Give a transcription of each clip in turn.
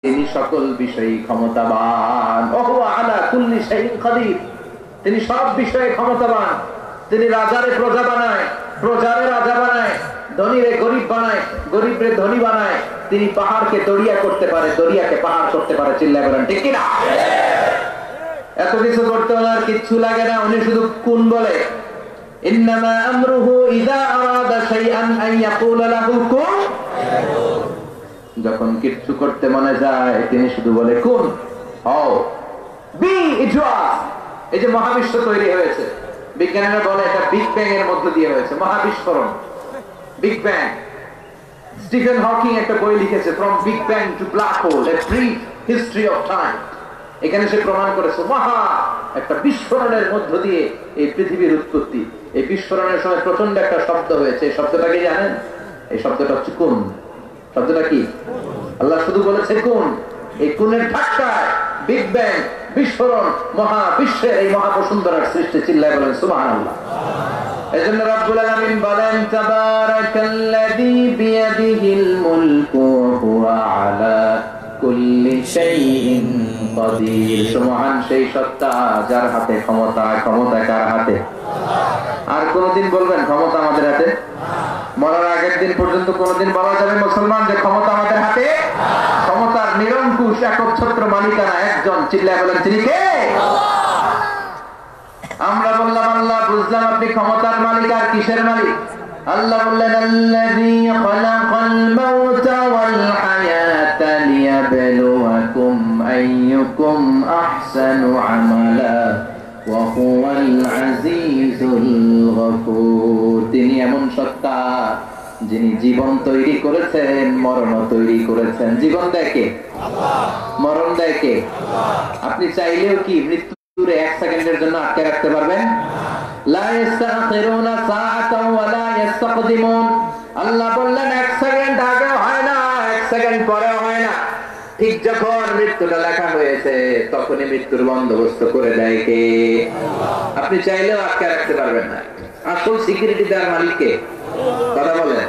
তিনি সকল বিষয়ে ক্ষমতাবান, ওহু আলা কুল্লি শাইইন কাদির, তিনি সব বিষয়ে ক্ষমতাবান। তিনি রাজারে প্রজা বানায়, প্রজারে রাজা বানায়, ধনীরে গরিব বানায়, গরিবরে ধনী বানায়। তিনি পাহাড়কে দরিয়া করতে পারে, দরিয়াকে পাহাড় করতে পারে। চিল্লায় বলেন ঠিক কিনা? এত কিছু করতে ওনার কিচ্ছু লাগে না, উনি শুধু কুন বলে। ইন্নামা আমরুহু ইযা আরাদা শাইআন আন ইয়াকুলা লাহু কুন। যখন কিছু করতে মনে যায় তিনি শুধু বলে কুন হও, বি ইট ওয়াজ। এই যে মহাবিশ্ব তৈরি হয়েছে, বিজ্ঞানীরা বলে এটা বিগ ব্যাং এর মধ্য দিয়ে হয়েছে, মহাবিস্ফোরণ, বিগ ব্যাং। স্টিফেন হকিং একটা বই লিখেছে, from big bang two black hole, a brief history of time. এখানে সে প্রমাণ করেছে মহা একটা বিস্ফোরণের মধ্য দিয়ে এই পৃথিবীর উৎপত্তি। এই বিস্ফোরণের সময় প্রচন্ড একটা শব্দ হয়েছে। এই শব্দটা কি জানেন? এই শব্দটা হচ্ছে কুন। শব্দটা কি? আল্লাহ শুধু বলেছে কুন। এই কুনের ধাক্কায় বিগ ব্যাং, বিস্ফোরণ, মহাবিশ্বের এই মহাবসুন্ধরার সৃষ্টি। চিল্লায় বলেন সুবহানাল্লাহ। এজন্য রব্বুল আলামিন বলেন তাবারাকাল্লাযী বিয়াদিহিল মুলকু ওয়া হুয়া আলা কুল্লি শাইইন কাদির। সুবহান সেই সত্তা যার হাতে ক্ষমতা। ক্ষমতা কার হাতে? আর কোনদিন বলবেন ক্ষমতা আমাদের হাতে? মরার আগের দিন পর্যন্ত কোনদিন বলা যাবে মুসলমান যে ক্ষমতা আমাদের হাতে? ক্ষমতার নিরঙ্কুশ একচ্ছত্র মালিকানা একজন। চিল্লায় বলেন তিনি কে? আমরা বললাম আল্লাহ, বুঝলাম আপনি ক্ষমতার মালিক। আর কিসের মালিক? আল্লাহ বললেন আল্লাযী খালাকাল মাউতা ওয়াল হায়াতা লিয়াবলুয়াকুম আইয়ুকুম আহসানু আমালা ওয়া হুয়াল আজিজুল গফুর। তিনি এমন সত্তা যিনি জীবন তৈরি করেছেন, মরণ তৈরি করেছেন। জীবন দেয় কে? আল্লাহ। মরণ দেয় কে? আল্লাহ। আপনি চাইলেও কি মৃত্যুরে এক সেকেন্ডের জন্য আটকে রাখতে পারবেন? লা ইস্তাখিরুনা সাআতাও ওয়া লা ইস্তাকদিমুন। আল্লাহ বললেন এক সেকেন্ড আগে হয় না, এক সেকেন্ড পরে হয় না। ঠিক যখন মৃত্যুটা লেখা হয়েছে তখনই মৃত্যুর বন্দোবস্ত করে দেয় কে? আল্লাহ। আপনি চাইলেও আটকে রাখতে পারবেন না। আসল সিকিউরিটি দেওয়ার মালিক কে? কথা বলেন।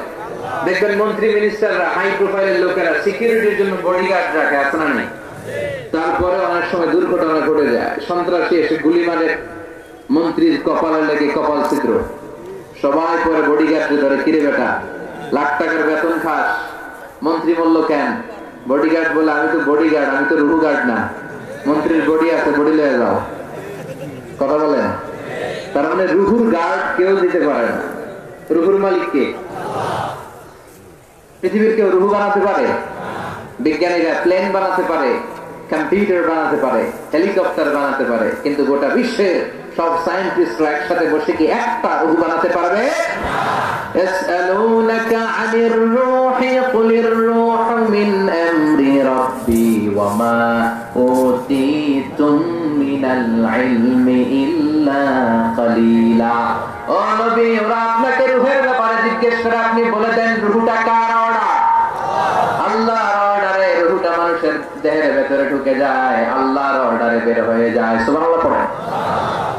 দেখবেন মন্ত্রী মিনিস্টাররা, হাই প্রোফাইলের লোকেরা সিকিউরিটির জন্য বডিগার্ড রাখে, আছে না নাই? তারপরে অনেক সময় দুর্ঘটনা ঘটে যায়, সন্ত্রাসী এসে গুলি মারে, মন্ত্রীর কপালে লেগে কপাল ছিদ্র। সবাই পরে বডিগার্ড ধরে, কিরে বেটা লাখ টাকার বেতন খাস, মন্ত্রী বলল কেন? বডিগার্ড বলে আমি তো বডিগার্ড, আমি তো রুহু গার্ড না। মন্ত্রীর বডি আছে, বডি লয়ে যাও। কথা বলেন। তার মানে রুহুর গার্ড কেউ দিতে পারে না। রুহুর মালিক কে? পৃথিবীর কেউ রুহু বানাতে পারে? বিজ্ঞানীরা প্লেন বানাতে পারে, কম্পিউটার বানাতে পারে, হেলিকপ্টার বানাতে পারে, কিন্তু গোটা বিশ্বের সব সায়েন্টিস্টরা একসাথে বসে কি একটা রুহু বানাতে পারবে? ইয়াসআলুনাকা আনির রূহি কুলির রূহু মিন আমরি রাব্বি ওয়া মা উতিতুম মিনাল ইলমি ইল্লা কালিলা। ও নবী, ওরা আপনাকে রূহের ব্যাপারে জিজ্ঞেস করে, আপনি বলে দেন রূহটা কার অর্ডার? আল্লাহর অর্ডারে রূহটা মানুষের দেহের ভেতরে ঢুকে যায়, আল্লাহর অর্ডারে বের হয়ে যায়। সুবহানাল্লাহ পড়েন।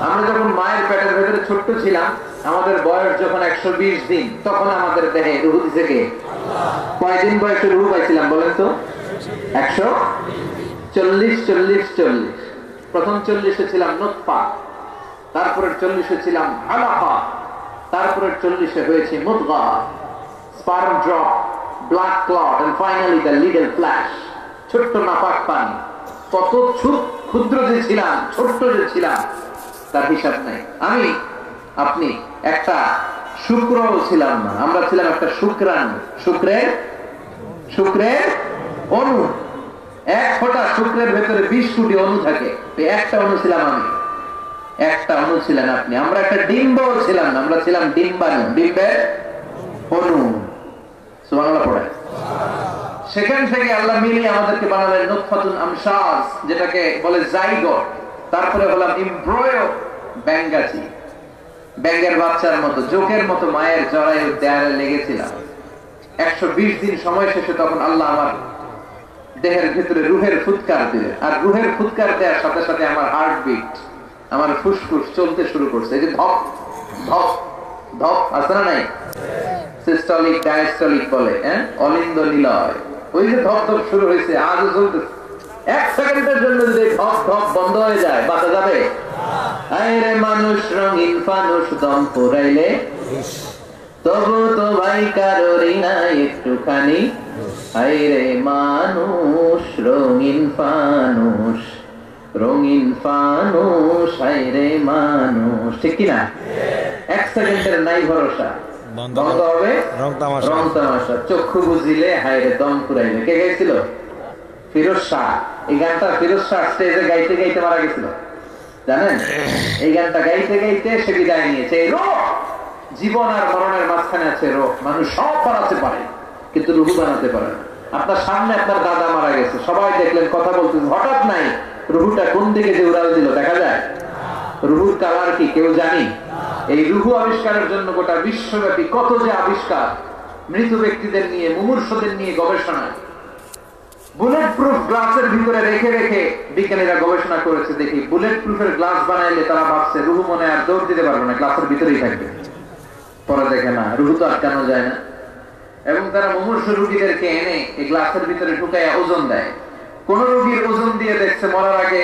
আমরা যখন মায়ের পেটের ভেতরে ছোট্ট ছিলাম, আমাদের বয়স যখন 120 দিন, তখন আমাদের দেহে রূহ দিছে কে? আল্লাহ। কয়দিন বয়সে রূহ পাইছিলাম বলেন তো? 140। প্রথম 40-এ ছিলাম নুতফা, তারপরের 40-এ ছিলাম আলাকা, তারপরের 40-এ হয়েছে মুদগা, sperm drop, blood clot, and finally the little flesh. ছোট্ট নাপাক পানি। কত ক্ষুদ্র যে ছিলাম, ছোট্ট যে ছিলাম, তার হিসাব নাই। আমি, আপনি একটা শুক্রও ছিলাম না, আমরা ছিলাম একটা শুক্রাণু, শুক্রের অণু। এক ফোঁটা শুক্রের ভেতরে 20 কোটি অণু থাকে। একটা অণু ছিলাম আমি, একটা অণু ছিলেন আপনি। আমরা একটা ডিম্বও ছিলাম না, আমরা ছিলাম ডিম্বাণু, ডিম্বের অণু। সুবহানাল্লাহ পড়ে। সেখান থেকে আল্লাহ মিলিয়ে আমাদেরকে বানালেন নুতফাতুন আমশাজ, যেটাকে বলে জাইগোট। তারপরে হলাম এমব্রয়ো, ব্যাঙ্গাচি, ব্যাঙ্গের বাচ্চার মতো, জোকের মতো মায়ের জরায়ু দেয়ালে লেগেছিলাম। 120 দিন সময় শেষে তখন আল্লাহ আমার দেহের ভিতরে রুহের ফুৎকার দিলেন। আর রুহের ফুৎকার দেওয়ার সাথে সাথে আমার হার্টবিট, আমার ফুসফুস চলতে শুরু করছে। এই যে ধপ ধপ ধপ আছে না নাই? সিস্টোলিক, ডায়াস্টোলিক বলে, অলিন্দ নিলয়। ওই যে ধপ ধপ শুরু হয়েছে, আজও চলতেছে। এক সেকেন্ডের জন্য যদি ধপ ধপ বন্ধ হয়ে যায়, বাঁচা যাবে? আরে মানুষ রঙিন ফানুষ, দম পুরাইলে তবু তো ভাই কারোরই না একটুখানি। আরে মানুষ রঙিন ফানুষ, রঙিন ফানুষ, আরে মানুষ, ঠিক কিনা? এক সেকেন্ডের নাই ভরসা, বন্ধ হবে রং তামাশা। চক্ষু বুঝিলে হায়রে দম পুরাইলে। কে গাইছিল? ফিরোজ শাহ। এই গানটা ফিরোজ শাহ স্টেজে গাইতে গাইতে মারা গেছিল, জানেন? এই গানটা গাইতে গাইতে সে বিদায় নিয়েছে। এই রোহ, জীবন আর মরণের মাঝখানে আছে রোহ। মানুষ সব বানাতে পারে কিন্তু রুহু বানাতে পারে না। আপনার সামনে আপনার দাদা মারা গেছে, সবাই দেখলেন, কথা বলতেছে, হঠাৎ নাই রুহুটা কোন দিকে যে উড়াল দিল দেখা যায়? রুহুর কালার কি কেউ জানি? এই রুহু আবিষ্কারের জন্য গোটা বিশ্বব্যাপী কত যে আবিষ্কার, মৃত ব্যক্তিদের নিয়ে, মুমূর্ষদের নিয়ে গবেষণা। বুলেট প্রুফ গ্লাসের ভিতরে রেখে রেখে বিজ্ঞানীরা গবেষণা করেছে। দেখি বুলেট প্রুফের গ্লাস বানাইলে তারা ভাবছে রুহু মনে আর দৌড় দিতে পারবে না, গ্লাসের ভিতরেই থাকবে। পরে দেখে না, রুহু তো আটকানো যায় না। এবং তারা মুমূর্ষ রোগীদেরকে এনে এই গ্লাসের ভিতরে ঢুকাইয়া ওজন দেয়। কোন রোগীর ওজন দিয়ে দেখছে মরার আগে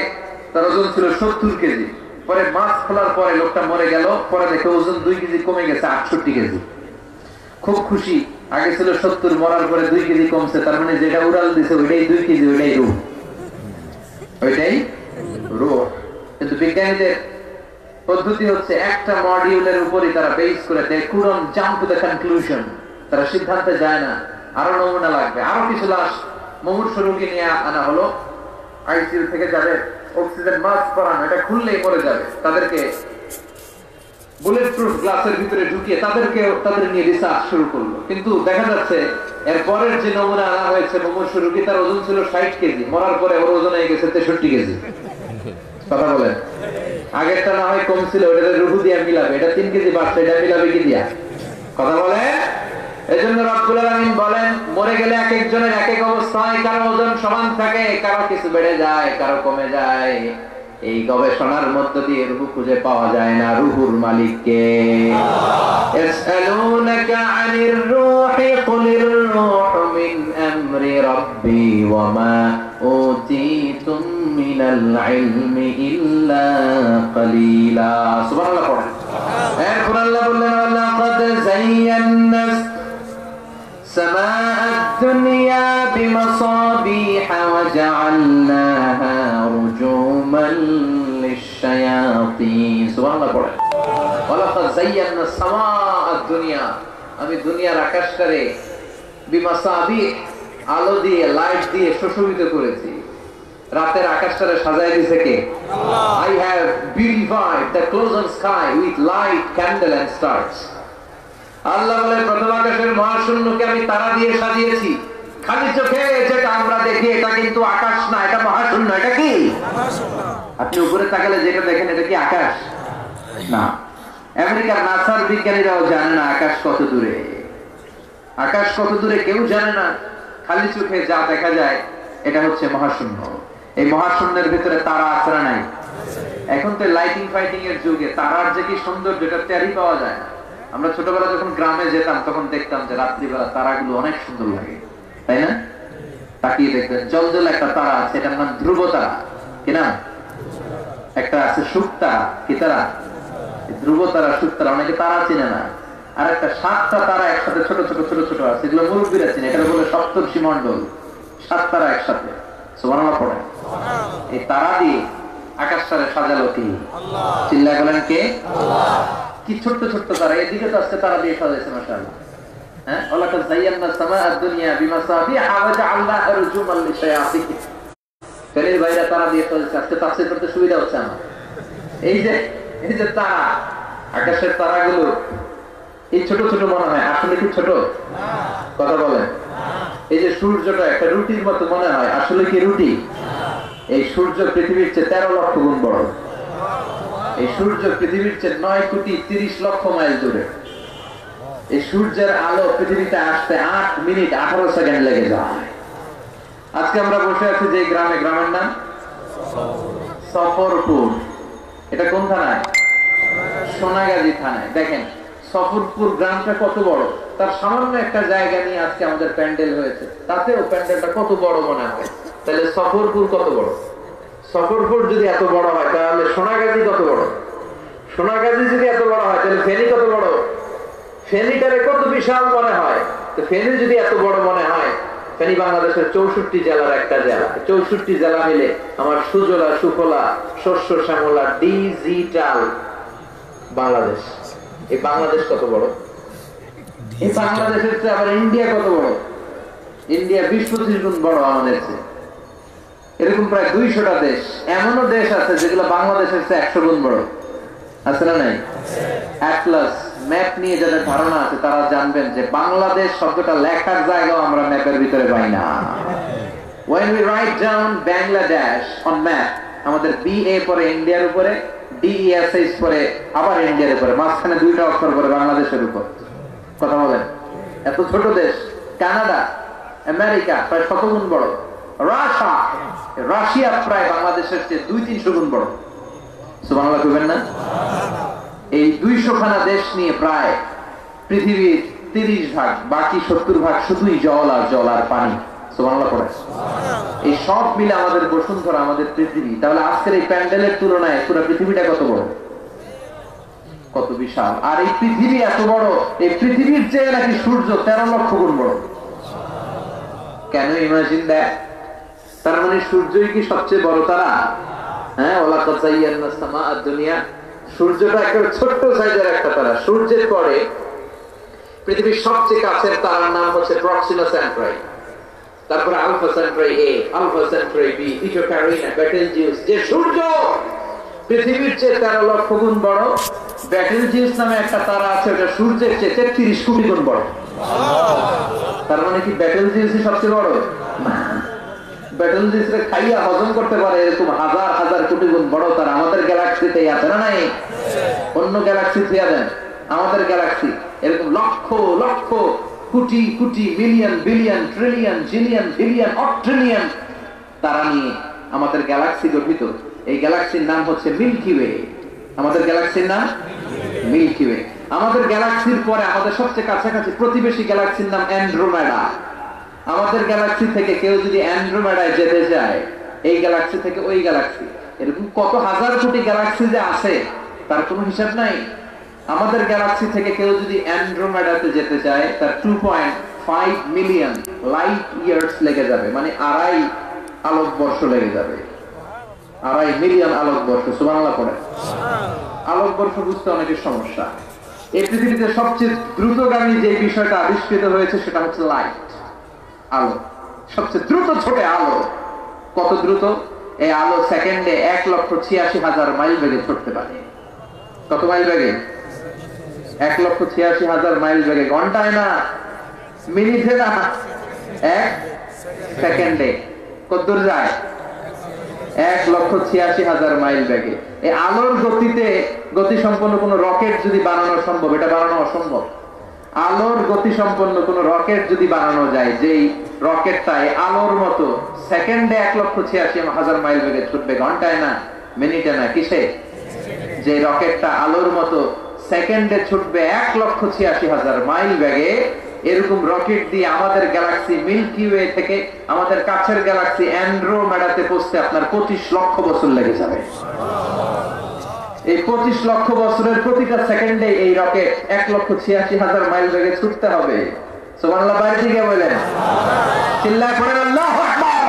তার ওজন ছিল 70 কেজি, পরে মাছ খোলার পরে লোকটা মরে গেল, পরে দেখে ওজন 2 কেজি কমে গেছে 68 কেজি। খুব খুশি, আগে ছিল 70, মরার পরে 2 কেজি কমছে, তার মানে যেটা উড়াল দিছে ওইটাই 2 কেজি, ওইটাই রূহ, ওইটাই রূহ। কিন্তু বিজ্ঞানীদের পদ্ধতি হচ্ছে একটা মডিউলের উপরই তারা বেস করে, they couldn't jump to the conclusion, তারা সিদ্ধান্তে যায় না, আরো নমুনা লাগবে, আরো কিছু লাশ মুমূর্ষ রোগী নিয়ে আনা হলো। আইসিইউ থেকে যাদের অক্সিজেন মাস্ক পরানো, এটা খুললেই মরে যাবে, তাদেরকে বুলেট প্রুফ গ্লাসের ভিতরে ঢুকিয়ে তাদের নিয়ে রিসার্চ শুরু করলো। কিন্তু দেখা যাচ্ছে এর পরের যে নমুনা আনা হয়েছে, মুমূর্ষ রোগী, তার ওজন ছিল 60 কেজি, মরার পরে ওর ওজন হয়ে গেছে 63 কেজি। কথা বলেন, আগেরটা না হয় কম ছিল, ওটা রুহু দিয়ে মিলাবে, এটা 3 কেজি বাড়ছে, এটা মিলাবে কি দিয়া? কথা বলে। এজন্য রব্বুল আলামিন বলেন, মরে গেলে এক একজনের এক এক অবস্থায়, কারো ওজন সমান থাকে, কারো কিছু বেড়ে যায়, কারো কমে যায়। এই গবেষণার মধ্য দিয়ে রুহু খুঁজে পাওয়া যায় না, রুহুর মালিক কে? ইয়াসআলুনাকা আনির রূহি কুলির রূহু মিন আমরি রাব্বি ওয়া মা উতীতুম মিনাল ইলমি ইল্লা কালিলা। সুবহানাল্লাহ পড়েন। এরপর আল্লাহ বললেন, ওয়ালাকাদ যায়্যানা السماء الدنيا بمصابيح وجعلناها رجوما للشياطين। سبحان الله পড়ে। ولقد زينا السماء الدنيا, আমি দুনিয়ার আকাশটারে বিমাসাবিহ, আলো দিয়ে, লাইট দিয়ে সুশোভিত করেছি। রাতের আকাশটারে সাজায় দিয়েছে কে? আল্লাহ। I have beautified the closed sky with light, candle and stars. আল্লাহ বলে, প্রথম আকাশের মহাশূন্যকে আমি তারা দিয়ে সাজিয়েছি। খালি চোখে যেটা আমরা দেখি এটা কিন্তু আকাশ না, এটা মহাশূন্য। এটা কি? আপনি উপরে তাকালে যেটা দেখেন এটা কি আকাশ না। আমেরিকার নাসার বিজ্ঞানীরাও জানে না আকাশ কত দূরে। আকাশ কত দূরে কেউ জানে না। খালি চোখে যা দেখা যায় এটা হচ্ছে মহাশূন্য। এই মহাশূন্যের ভিতরে তারা আছে না নাই? এখন তো লাইটিং ফাইটিং এর যুগে তারার যে কি সৌন্দর্য, এটা টেরই পাওয়া যায় না। আমরা ছোটবেলা যখন গ্রামে যেতাম তখন দেখতাম যে রাত্রিবেলা তারাগুলো অনেক সুন্দর লাগে, তাই না? তাকিয়ে দেখবেন জলজল একটা তারা আছে, এটার নাম ধ্রুব তারা। কি নাম? একটা আছে শুক তারা। কি তারা? ধ্রুব তারা, শুক তারা। অনেকে তারা চিনে না। আর একটা 7টা তারা একসাথে ছোট ছোট ছোট ছোট আছে, এগুলো মুরব্বীরা চিনে। এটা বলে সপ্তর্ষি মণ্ডল। 7 তারা একসাথে। সুবহানাল্লাহ পড়ে। এই তারা দিয়ে আকাশটারে সাজালো কি? আল্লাহ। চিল্লায় বলেন কে? আল্লাহ। কি ছোট্ট ছোট্ট তারা, এদিকে তো আজকে তারা দিয়ে সাজাইছে মাশাআল্লাহ। হ্যাঁ, ওয়ালাকাদ যায়্যানা সামাআ দুনিয়া বিমাসাবিহা ওয়া জাআলনাহা রুজুমান লিশায়াতিন। ফেরের বাইরে তারা দিয়ে সাজাইছে। আজকে তাফসীর করতে সুবিধা হচ্ছে আমার। এই যে তারা, আকাশের তারাগুলো এই ছোট ছোট মনে হয়, আসলে কি ছোট? না। কথা বলেন। এই যে সূর্যটা একটা রুটির মতো মনে হয়, আসলে কি রুটি? এই সূর্য পৃথিবীর চেয়ে 13 লক্ষ গুণ বড়। এই সূর্য পৃথিবীর চেয়ে 9 কোটি 30 লক্ষ মাইল দূরে। এই সূর্যের আলো পৃথিবীতে আসতে 8 মিনিট 18 সেকেন্ড লেগে যায়। আজকে আমরা বসে আছি যে গ্রামে, গ্রামের নাম সফরপুর। এটা কোন থানায়? সোনাগাজী থানায়। দেখেন সফরপুর গ্রামটা কত বড়, তার সামান্য একটা জায়গা নিয়ে আজকে আমাদের প্যান্ডেল হয়েছে, তাতেও প্যান্ডেলটা কত বড় মনে হয়। তাহলে সফরপুর কত বড়? সফরপুর যদি এত বড় হয় তাহলে সোনাগাজী কত বড়? সোনাগাজী যদি এত বড় হয় তাহলে ফেনী কত বড়? ফেনীটারে কত বিশাল মনে হয়। তো ফেনী যদি এত বড় মনে হয়, ফেনী বাংলাদেশের 64 জেলার একটা জেলা। 64 জেলা মিলে আমার সুজলা সুফলা শস্য শ্যামলা ডিজিটাল বাংলাদেশ। এই বাংলাদেশ কত বড়? এই বাংলাদেশের চেয়ে আবার ইন্ডিয়া কত বড়? ইন্ডিয়া 20-25 গুণ বড় আমাদের চেয়ে। এরকম প্রায় 200টা দেশ, এমনও দেশ আছে যেগুলো বাংলাদেশের চেয়ে 100 গুণ বড়। আছে না নাই? অ্যাটলাস ম্যাপ নিয়ে যাদের ধারণা আছে তারা জানবেন যে বাংলাদেশ শব্দটা লেখার জায়গাও আমরা ম্যাপের ভিতরে পাই না। When we write down Bangladesh on map, আমাদের BA পরে ইন্ডিয়ার উপরে, DESH পরে আবার ইন্ডিয়ার উপরে, মাঝখানে 2টা অক্ষর পরে বাংলাদেশের উপর। কথা বলেন, এত ছোট দেশ। কানাডা, আমেরিকা প্রায় 100 গুণ বড়। রাশিয়া প্রায় বাংলাদেশের চেয়ে 200-300 গুণ বড়। সুবহানাল্লাহ কইবেন না? এই 200 খানা দেশ নিয়ে প্রায় পৃথিবীর 30 ভাগ, বাকি 70 ভাগ শুধুই জল আর জল আর পানি। সুবহানাল্লাহ পড়ে। এই সব মিলে আমাদের বসুন্ধরা, আমাদের পৃথিবী। তাহলে আজকের এই প্যান্ডেলের তুলনায় পুরো পৃথিবীটা কত বড়, কত বিশাল। আর এই পৃথিবী এত বড়, এই পৃথিবীর চেয়ে নাকি সূর্য 13 লক্ষ গুণ বড়। কেন ইমাজিন দেয়? তার মানে সূর্যই কি সবচেয়ে বড় তারা? হ্যাঁ, ওয়ালাকাদ যায়্যানা সামাআদ দুনিয়া। সূর্যটা একটা ছোট্ট সাইজের একটা তারা। সূর্যের পরে পৃথিবীর সবচেয়ে কাছের তারার নাম হচ্ছে প্রক্সিমা সেন্ট্রাই, তারপরে আলফা সেন্ট্রাই এ, আলফা সেন্ট্রাই বি, ইটো ক্যারিনা, বেটেলজিউস। যে সূর্য পৃথিবীর চেয়ে 13 লক্ষ গুণ বড়, বেটেলজিউস নামে একটা তারা আছে, ওটা সূর্যের চেয়ে 33 কোটি গুণ বড়। তার মানে কি বেটেলজিউসই সবচেয়ে বড়? বেটেলজিউসকে খাইয়া হজম করতে পারে এরকম হাজার হাজার কোটি গুণ বড় তারা আমাদের গ্যালাক্সিতে আছে না নাই? অন্য গ্যালাক্সি থিয়া দেন, আমাদের গ্যালাক্সি এরকম লক্ষ লক্ষ কোটি কোটি million billion trillion zillion billion octillion তারা নিয়ে আমাদের গ্যালাক্সি গঠিত। এই গ্যালাক্সির নাম হচ্ছে মিল্কি ওয়ে। আমাদের গ্যালাক্সির নাম মিল্কি ওয়ে। আমাদের গ্যালাক্সির পরে আমাদের সবচেয়ে কাছাকাছি প্রতিবেশী গ্যালাক্সির নাম অ্যান্ড্রোমেডা। আমাদের গ্যালাক্সি থেকে কেউ যদি অ্যান্ড্রোমেডায় যেতে চায়, এই গ্যালাক্সি থেকে ওই গ্যালাক্সি, এরকম কত হাজার কোটি গ্যালাক্সি যে আছে তার কোনো হিসাব নাই। আমাদের গ্যালাক্সি থেকে কেউ যদি অ্যান্ড্রোমেডাতে যেতে চায়, তার 2.5 মিলিয়ন লাইট ইয়ার্স লেগে যাবে, মানে 2.5 আলোকবর্ষ লেগে যাবে। 2.5 মিলিয়ন আলোকবর্ষ। সুবহানাল্লাহ পড়ে। আলোকবর্ষ বুঝতে অনেকের সমস্যা। এই পৃথিবীতে সবচেয়ে দ্রুতগামী যে বিষয়টা আবিষ্কৃত হয়েছে সেটা হচ্ছে লাইট, আলো। সবচেয়ে দ্রুত ছোটে আলো। কত দ্রুত? এই আলো সেকেন্ডে 1,86,000 মাইল বেগে ছুটতে পারে। কত মাইল বেগে? 1,86,000 মাইল বেগে। ঘন্টায় না, মিনিটে না, 1 সেকেন্ডে। কত দূর যায়? 1,86,000 মাইল বেগে। এই আলোর গতিতে গতি সম্পন্ন কোন রকেট যদি বানানো সম্ভব, এটা বানানো অসম্ভব। আলোর গতি সম্পন্ন কোন রকেট যদি বানানো যায়, যেই রকেটটায় আলোর মতো সেকেন্ডে 1,86,000 মাইল বেগে ছুটবে, ঘন্টায় না, মিনিটে না, কিসে? যে রকেটটা আলোর মতো সেকেন্ডে ছুটবে 1,86,000 মাইল বেগে, এরকম রকেট দিয়ে আমাদের গ্যালাক্সি মিল্কি ওয়ে থেকে আমাদের কাছের গ্যালাক্সি অ্যান্ড্রোমেডাতে পৌঁছতে আপনার 25 লক্ষ বছর লেগে যাবে। এই 25 লক্ষ বছরের প্রতিটা সেকেন্ডে এই রকেট 1,86,000 মাইল বেগে ছুটতে হবে। সুবহানাল্লাহ বাইরে থেকে বলেন, চিল্লায় পড়েন আল্লাহু আকবার।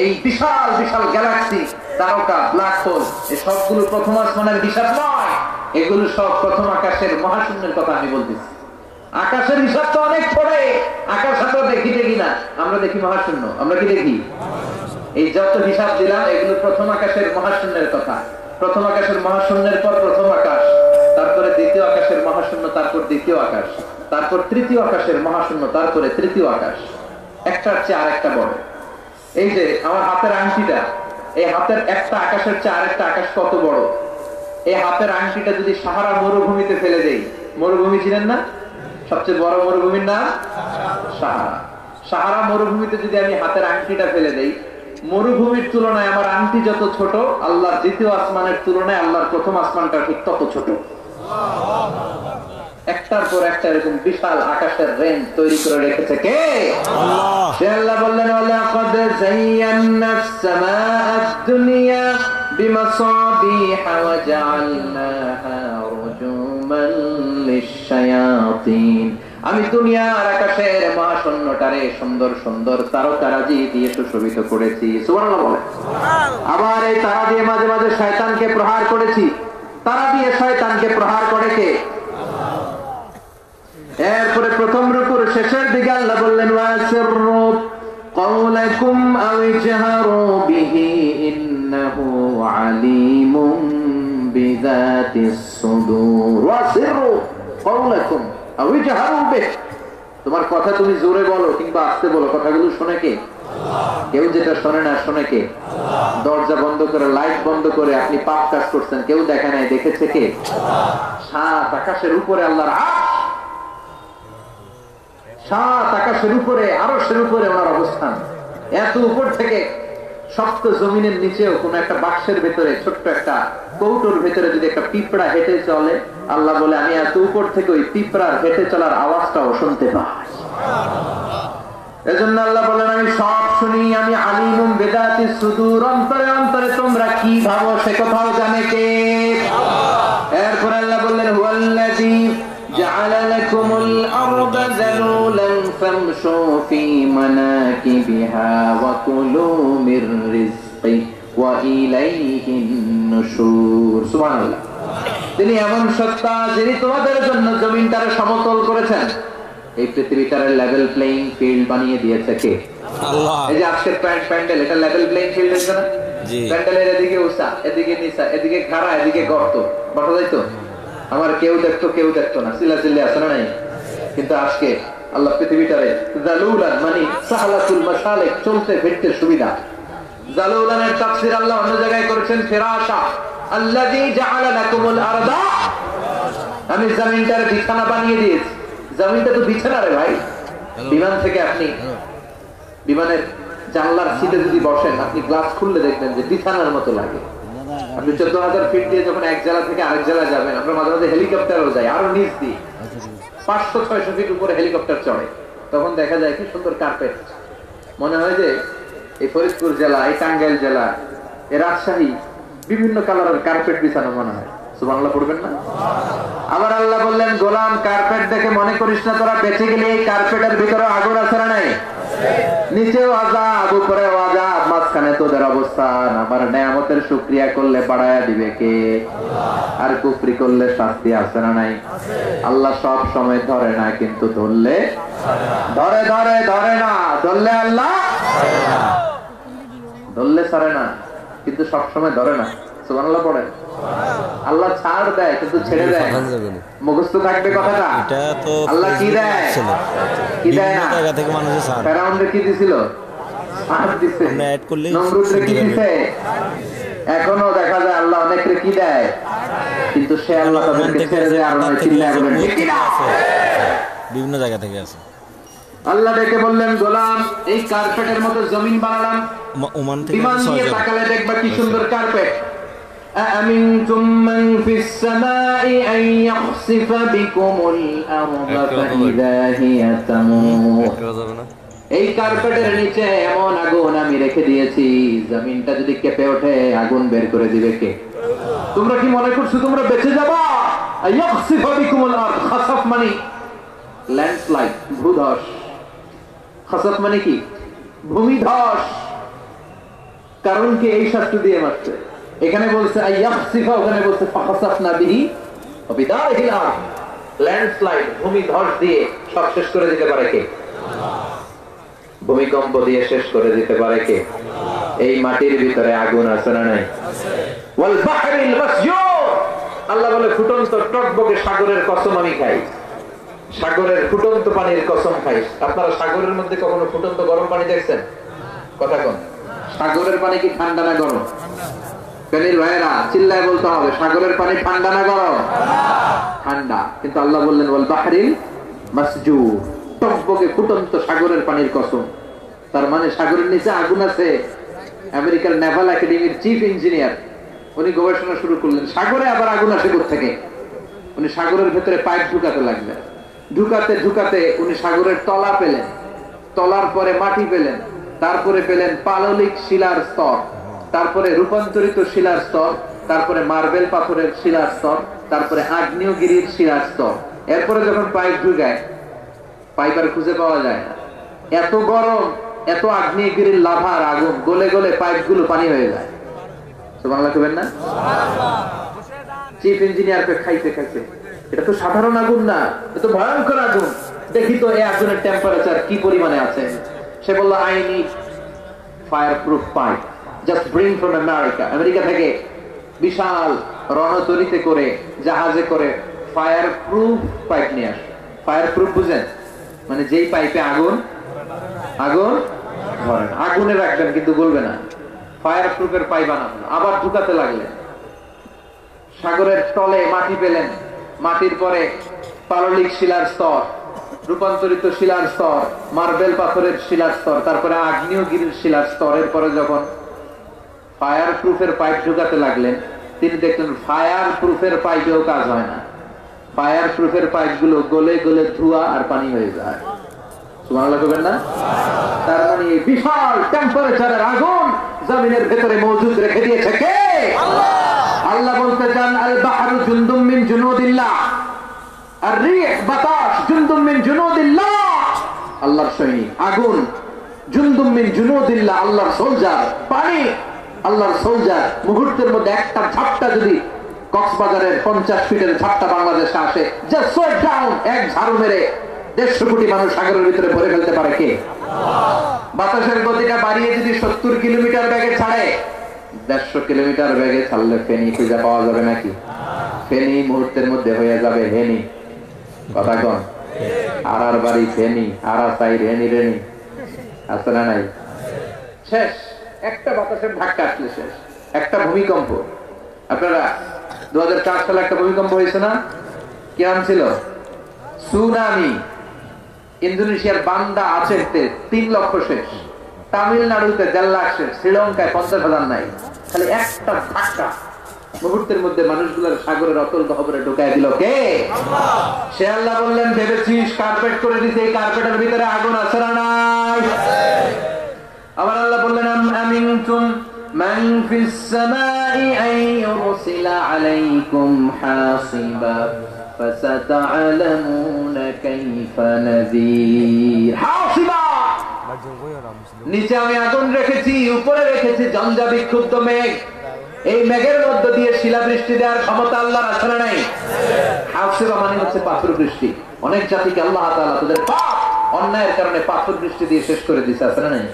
এই বিশাল বিশাল গ্যালাক্সি, তারকা, ব্ল্যাক হোল, এই সবগুলো প্রথম আসমানের হিসাব নয়, এগুলো সব প্রথম আকাশের মহাশূন্যের কথা আমি বলতেছি। আকাশের হিসাব তো অনেক পড়ে, আকাশ আমরা দেখি না, আমরা দেখি মহাশূন্য। আমরা কি দেখি? এই যত হিসাব দিলাম এগুলো প্রথম আকাশের মহাশূন্যের কথা। প্রথম আকাশের মহাশূন্যের পর প্রথম আকাশ, তারপরে দ্বিতীয় আকাশের মহাশূন্য, তারপর দ্বিতীয় আকাশ, তারপর তৃতীয় আকাশের মহাশূন্য, তারপরে তৃতীয় আকাশ। একটার চেয়ে আরেকটা বড়। এই যে আমার হাতের আংটিটা, এই হাতের একটা আকাশের চেয়ে আরেকটা আকাশ কত বড়। এই হাতের আংটিটা যদি সাহারা মরুভূমিতে ফেলে দেই, মরুভূমি ছিলেন না? সবচেয়ে বড় মরুভূমির নাম সাহারা। সাহারা মরুভূমিতে যদি আমি হাতের আংটিটা ফেলে দেই, মরুভূমির তুলনায় আমার আংটি যত ছোট, আল্লাহর দ্বিতীয় আসমানের তুলনায় আল্লাহর প্রথম আসমানটা ঠিক তত ছোট। একটার পর একটা এরকম বিশাল আকাশের রেঞ্জ তৈরি করে রেখেছে কে? আল্লাহ। সে আল্লাহ বললেন ওয়ালাকাদ যায়্যানাস সামাআদ দুনিয়া বিমাসাবিহা ওয়া জাআলনাহা রুজুমান লিশ-শায়াতিন। আমি দুনিয়ার আকাশের মহাশূন্যটারে সুন্দর সুন্দর তারকারাজি দিয়ে সুশোভিত করেছি। সুবহানাল্লাহ বলে। আবার এই তারা দিয়ে মাঝে মাঝে শয়তানকে প্রহার করেছি। তারা দিয়ে শয়তানকে প্রহার করে কে? এরপরে প্রথম রুকুর শেষের দিকে আল্লাহ বললেন ওয়াসিররু ক্বাওলাকুম আও ইজহারু বিহি ইন্নাহু আলীমুম বিযাতিস সুদূর। ওয়াসিররু ক্বাওলাকুম আও ইজহারু বিহি, তোমার কথা তুমি জোরে বলো কিংবা আস্তে বলো, কথাগুলো শোনে কে? কেউ যেটা শোনে না শোনে কে? দরজা বন্ধ করে লাইট বন্ধ করে আপনি পাপ কাজ করছেন, কেউ দেখে নাই, দেখেছে কে? সাত আকাশের উপরে আল্লাহর আরশ, সাত আকাশের উপরে আরশের উপরে ওনার অবস্থান। এত উপর থেকে সপ্ত জমিনের নিচেও কোন একটা বাক্সের ভেতরে ছোট্ট একটা কৌটোর ভেতরে যদি একটা পিঁপড়া হেঁটে চলে, আল্লাহ বলে আমি এত উপর থেকে ওই পিঁপড়ার হেঁটে চলার আওয়াজটাও শুনতে পাই। এজন্য আল্লাহ বলেন আমি সব শুনি, আমি আলিমুম বিযাতিস সুদূর, অন্তরে অন্তরে তোমরা কি ভাবো সে কথাও জানে কে? এরপর আল্লাহ বললেন হুয়াল্লাযী জাআলা লাকুমুল আরদা যালুলান ফামশু ফি মানাকিবিহা ওয়া কুলু মির রিজকি ওয়া ইলাইহিন নুশুর। সুবহানাল্লাহ। তিনি এমন সত্তা যিনি তোমাদের জন্য জমিনটারে সমতল করেছেন, এই পৃথিবীটারে লেভেল প্লেইং ফিল্ড বানিয়ে দিয়েছে কে? আল্লাহ। এই যে আজকের প্যান্ডেল, এটা লেভেল প্লেইং ফিল্ড হয়েছে না? প্যান্ডেলের এদিকে উঁচা, এদিকে নিচা, এদিকে খাড়া, এদিকে গর্ত, বসা যাইতো? আমার কেউ দেখতো কেউ দেখতো না, চিল্লাচিল্লি আছে না নাই? কিন্তু আজকে আল্লাহ পৃথিবীটারে জালুলান মানে সাহালাতুল মাসালিক, চলতে ফিরতে সুবিধা। জালুলানের তাফসীর আল্লাহ অন্য জায়গায় করেছেন ফিরাশা, আল্লাযী জাআলা লাকুমুল আরদা, আমি জমিনটার বিছানা বানিয়ে দিয়েছি। জমিনটা তো বিছানা রে ভাই। বিমান থেকে আপনি বিমানের জানলার সিটে যদি বসেন, আপনি গ্লাস খুললে দেখবেন যে বিছানার মতো লাগে। আপনি 14,000 ফিট দিয়ে যখন এক জেলা থেকে আরেক জেলা যাবেন, আপনার মাঝে মাঝে হেলিকপ্টারও যায়, আরো নিচ দিয়ে 500-600 ফিট উপরে হেলিকপ্টার চড়ে, তখন দেখা যায় কি সুন্দর কার্পেট। মনে হয় যে এই ফরিদপুর জেলা, এই টাঙ্গাইল জেলা, এই রাজশাহী বিভিন্ন কালারের কার্পেট বিছানো মনে হয়। সুবহানাল্লাহ পড়বেন না? আবার আল্লাহ বললেন গোলাম কার্পেট দেখে মনে করিস না তোরা বেঁচে গেলে, এই কার্পেটের ভিতরে আগুন আছে না নাই? নিচেও আযাব, উপরেও আযাব, মাঝখানে তোদের অবস্থান। আমার নেয়ামতের শুকরিয়া করলে বাড়ায়া দিবে কে? আর কুফরি করলে শাস্তি আছে না নাই? আল্লাহ সব সময় ধরে না, কিন্তু ধরলে ধরে ধরে ধরে না, ধরলে আল্লাহ ধরলে ছাড়ে না, কিন্তু সব সময় ধরে না। সুবহানাল্লাহ পড়েন। আল্লাহ ছাড় দেয় কিন্তু ছেড়ে দেয়। মুখস্থ থাকবে কথাটা। আল্লাহ কি দেয়? কি দেয় না? ফেরাউনকে কি দিছিল? ছাড় দিছে। নমরুদকে কি দিছে? এখনো দেখা যায় আল্লাহ অনেককে কি দেয়, কিন্তু সে আল্লাহ তাদেরকে ছেড়ে দেয়। আর নয় চিল্লায় বলেন ঠিক কি না? বিভিন্ন জায়গা থেকে আছে। আল্লাহ ডেকে বললেন গোলাম এই কার্পেটের মতো জমিন বানালাম, ওমান থেকে বিমান দিয়ে তাকালে দেখবা কি সুন্দর কার্পেট। أأمنتم من في السماء أن يخسف بكم الأرض فإذا هي تمور। এই কার্পেটের নিচে এমন আগুন আমি রেখে দিয়েছি, জমিনটা যদি কেঁপে ওঠে আগুন বের করে দিবে কে? তোমরা কি মনে করছো তোমরা বেঁচে যাবা? يخسف بكم الأرض, খাসাফ মানে ল্যান্ডস্লাইড, ভূধস। খাসাফ মানে কি? ভূমিধস। কারণ কি এই শাস্তি দিয়ে মারছে। এখানে বলছে আইয়াখসিফা, ওখানে বলছে ফাখাসাফনা বিহি ওয়া বিদারিহিল আরদ। ল্যান্ডস্লাইড, ভূমিধস দিয়ে সব শেষ করে দিতে পারে কে? ভূমিকম্প দিয়ে শেষ করে দিতে পারে কে? এই মাটির ভিতরে আগুন আছে না নাই? ওয়াল বাহরিল মাসজুর, আল্লাহ বলে ফুটন্ত টকবকে সাগরের কসম আমি খাই, সাগরের ফুটন্ত পানির কসম খাই। আপনারা সাগরের মধ্যে কখনো ফুটন্ত গরম পানি দেখছেন? কথা কোন? সাগরের পানি কি ঠান্ডা না গরম? কানির ভাইরা চিল্লায় বলতে হবে, সাগরের পানি ঠান্ডা না গরম? ঠান্ডা। কিন্তু আল্লাহ বললেন ওয়াল বাহরিল মাসজুর, টকবকে ফুটন্ত সাগরের পানির কসম। তার মানে সাগরের নিচে আগুন আছে। আমেরিকার নেভাল একাডেমির চিফ ইঞ্জিনিয়ার উনি গবেষণা শুরু করলেন, সাগরে আবার আগুন আসে কোথা থেকে? উনি সাগরের ভেতরে পাইপ ঢুকাতে লাগলেন। ঢুকাতে ঢুকাতে উনি সাগরের তলা পেলেন, তলার পরে মাটি পেলেন, তারপরে পেলেন পাললিক শিলার স্তর, তারপরে রূপান্তরিত শিলার স্তর, তারপরে মার্বেল পাথরের শিলার স্তর, তারপরে আগ্নেয়গিরির শিলার স্তর। এরপরে যখন পাইপ ঢুকায়, পাইপ আর খুঁজে পাওয়া যায় না। এত গরম, এত আগ্নেয়গিরির লাভার আগুন, গলে গলে পাইপগুলো পানি হয়ে যায়। সুবহানাল্লাহ কইবেন না? চিফ ইঞ্জিনিয়ার খাইতে খাইতে, এটা তো সাধারণ আগুন না, এটা তো ভয়ঙ্কর আগুন, দেখি তো এই আগুনের টেম্পারেচার কি পরিমাণে আছে। সে বলল, I need fire proof pipe, just bring from America. America থেকে বিশাল রণতরীতে করে, জাহাজে করে ফায়ার প্রুফ পাইপ নিয়ে আসে। ফায়ার প্রুফ বুঝেন? মানে যেই পাইপে আগুন আগুন ধরে না, আগুনে রাখবেন কিন্তু গলবে না, ফায়ার প্রুফের পাইপ বানাবেন। আবার ঢুকাতে লাগলেন, সাগরের তলে মাটি পেলেন, মাটির পরে পাললিক শিলার স্তর, রূপান্তরিত শিলার স্তর, মার্বেল পাথরের শিলার স্তর, তারপরে আগ্নেয়গিরির শিলার স্তরের পরে যখন ফায়ার প্রুফের পাইপ ঢুকাতে লাগলেন, তিনি দেখলেন ফায়ার প্রুফের পাইপেও কাজ হয় না। ফায়ার প্রুফের পাইপগুলো গলে গলে ধোঁয়া আর পানি হয়ে যায়। সুবহানাল্লাহ কইবেন না? তার মানে বিশাল টেম্পারেচারের আগুন জমিনের ভেতরে মজুদ রেখে দিয়েছে কে? আল্লাহ। আল্লাহ বলতে চান, আল বাহরু জুনদুম মিন জুনুদিল্লাহ, আর রিহ বাতাস জুনদুম মিন জুনুদিল্লাহ, আল্লাহর সৈনিক। আগুন জুনদুম মিন জুনুদিল্লাহ, আল্লাহর সোলজার। পানি আল্লাহর সোলজার। মুহূর্তের মধ্যে একটা ঝাপটা যদি কক্সবাজারের 50 ফিটের ঝাপটা বাংলাদেশে আসে, জাস্ট সোয়েট ডাউন, এক ঝাড়ু মেরে 150 কোটি মানুষ সাগরের ভিতরে ভরে ফেলতে পারে কে? বাতাসের গতিটা বাড়িয়ে যদি 70 কিলোমিটার বেগে ছাড়ে, 150 কিলোমিটার বেগে ছাড়লে ফেনী খুঁজে পাওয়া যাবে নাকি? ফেনী মুহূর্তের মধ্যে হয়ে যাবে হেনি। কথা কন? আর বাড়ি ফেনী, আর চাই রেনি রেনি, আছে না নাই? শেষ। একটা বাতাসের ধাক্কা আসলে শেষ। একটা ভূমিকম্প, আপনারা 2004 সালে একটা ভূমিকম্প হয়েছে না? কি নাম ছিল? সুনামি। ইন্দোনেশিয়ার বান্দা আচেহতে 3 লক্ষ শেষ, তামিলনাড়ুতে 1.5 লাখ শেষ, শ্রীলঙ্কায় 50,000 নাই। খালি একটা ধাক্কা মুহূর্তের মধ্যে মানুষগুলোর সাগরের অতল গহ্বরে ঢুকায় দিল কে? আল্লাহ। সে আল্লাহ বললেন, ভেবেছিস কার্পেট করে দিতে, এই কার্পেটের ভিতরে আগুন আছে না নাই? আবার আল্লাহ বললেন, আমিনতুম মান ফিস সামাই আন ইউরসিলা আলাইকুম হাসিবা ফাসাতা'লামুনা কাইফা নাযীর। হাসিবা, নিচে আমি আগুন রেখেছি, উপরে রেখেছি ঝঞ্ঝা বিক্ষুব্ধ মেঘ। এই মেঘের মধ্য দিয়ে শিলাবৃষ্টি দেওয়ার ক্ষমতা আল্লাহর আছে না নাই? হাসিবা মানে হচ্ছে পাথর বৃষ্টি। অনেক জাতিকে আল্লাহ তাআলা তাদের পাপ অন্যায়ের কারণে পাথর বৃষ্টি দিয়ে শেষ করে দিয়েছে, আছে না নাই?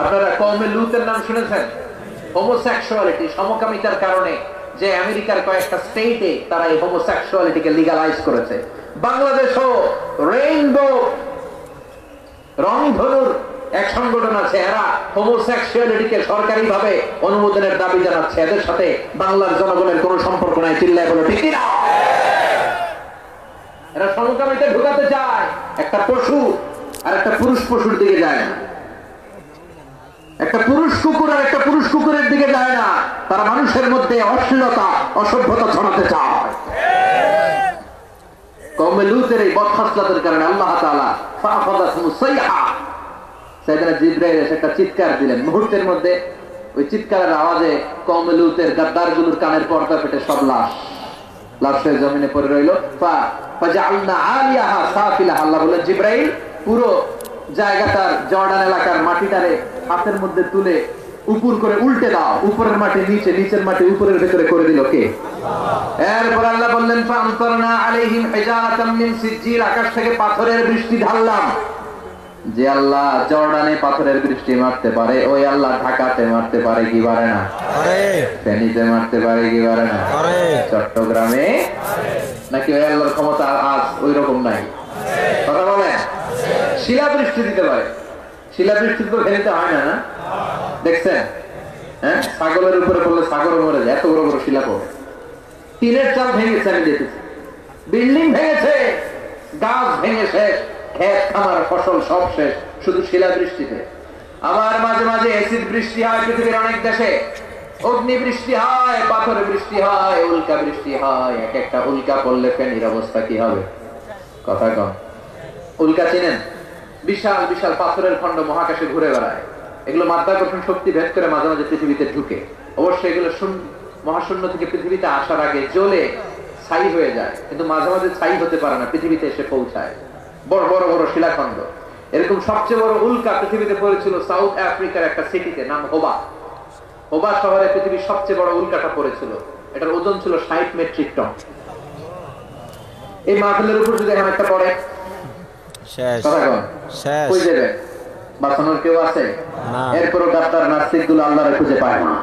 আপনারা কওমে লুতের নাম শুনেছেন? হোমোসেক্সুয়ালিটি, সমকামিতার কারণে যে আমেরিকার কয়েকটা স্টেটে তারা এই হোমোসেক্সুয়ালিটিকে লিগ্যালাইজ করেছে। বাংলাদেশও রেইনবো, রংধনুর এক সংগঠন আছে, এরা হোমোসেক্সুয়ালিটিকে সরকারিভাবে অনুমোদনের দাবি জানাচ্ছে। এদের সাথে বাংলার জনগণের কোনো সম্পর্ক নাই, চিল্লায় বলো ঠিক না? এরা সমকামিতা ঢুকাতে চায়। একটা পশু আর একটা পুরুষ পশুর দিকে যায় না, একটা পুরুষ কুকুর আর একটা পুরুষ কুকুরের দিকে যায় না। তারা মানুষের মধ্যে অশ্লীলতা, অসভ্যতা ছড়াতে চায়। কওমে লূতের এই বদখাসলতের কারণে আল্লাহ তাআলা ফাআখাযাতহুমুস সাইহা, সাইয়েদনা জিবরাইল এসে একটা চিৎকার দিলেন। মুহূর্তের মধ্যে ওই চিৎকারের আওয়াজে কওমে লূতের গাদ্দারগুলোর কানের পর্দা ফেটে সব লাশ হয়ে জমিনে পড়ে রইল। ফাজাআলনা আলিয়াহা সাফিলাহা, আল্লাহ বললেন, জিবরাইল পুরো জায়গাটার, জর্ডান এলাকার মাটিটারে হাতের মধ্যে তুলে উপর করে উল্টে দাও। উপরের মাটি নিচে, নিচের মাটি উপরের ভেতরে করে দিল কে? আল্লাহ। এরপর আল্লাহ বললেন, ফাআমতারনা আলাইহিম হিজারাতাম মিন সিজ্জিল, আকাশ থেকে পাথরের বৃষ্টি ঢাললাম। যে আল্লাহ জর্ডানে পাথরের বৃষ্টি মারতে পারে, ওই আল্লাহ ঢাকাতে মারতে পারে কি পারে না? পারে। ফেনীতে মারতে পারে কি পারে না? পারে। চট্টগ্রামে নাকি ওই আল্লাহর ক্ষমতা আজ ওই রকম নাই? কথা বলেন। শিলাবৃষ্টি দিতে পারে। শিলাবৃষ্টি তো ফেনীতে হয় না, না? দেখছেন? হ্যাঁ, ছাগলের উপরে পড়লে ছাগল মরে যায়, এত বড় বড় শিলা পড়ে। টিনের চাল ভেঙেছে, আমি দেখেছি। বিল্ডিং ভেঙেছে, গাছ ভেঙে শেষ, ক্ষেত খামার ফসল সব শেষ, শুধু শিলাবৃষ্টিতে। আবার মাঝে মাঝে অ্যাসিড বৃষ্টি হয় পৃথিবীর অনেক দেশে। অগ্নি বৃষ্টি হয়, পাথর বৃষ্টি হয়, উল্কা বৃষ্টি হয়। এক একটা উল্কা পড়লে ফেনীর অবস্থা কি হবে? কথা কম। উল্কা চিনেন? বিশাল বিশাল পাথরের খন্ড মহাকাশে ঘুরে বেড়ায়। এগুলো মাধ্যাকর্ষণ শক্তি ভেদ করে মাঝে মাঝে পৃথিবীতে ঢুকে। অবশ্যই এগুলো মহাশূন্য থেকে পৃথিবীতে আসার আগে জ্বলে ছাই হয়ে যায়, কিন্তু মাঝে মাঝে ছাই হতে পারে না, পৃথিবীতে এসে পৌঁছায়। বড় বড় বড় শিলাখণ্ড। এরকম সবচেয়ে বড় উল্কা পৃথিবীতে পড়েছিল সাউথ আফ্রিকার একটা সিটিতে, নাম হোবা। হোবা শহরে পৃথিবীর সবচেয়ে বড় উল্কাটা পড়েছিল। এটার ওজন ছিল 60 মেট্রিক টন। এই মাহফিলের উপর যদি এখন একটা পড়ে, কই যাবে? বাঁচানোর কেউ আছে? এরপরও ডাক্তার নার্সিক গুলো আল্লাহরে খুঁজে পায় না।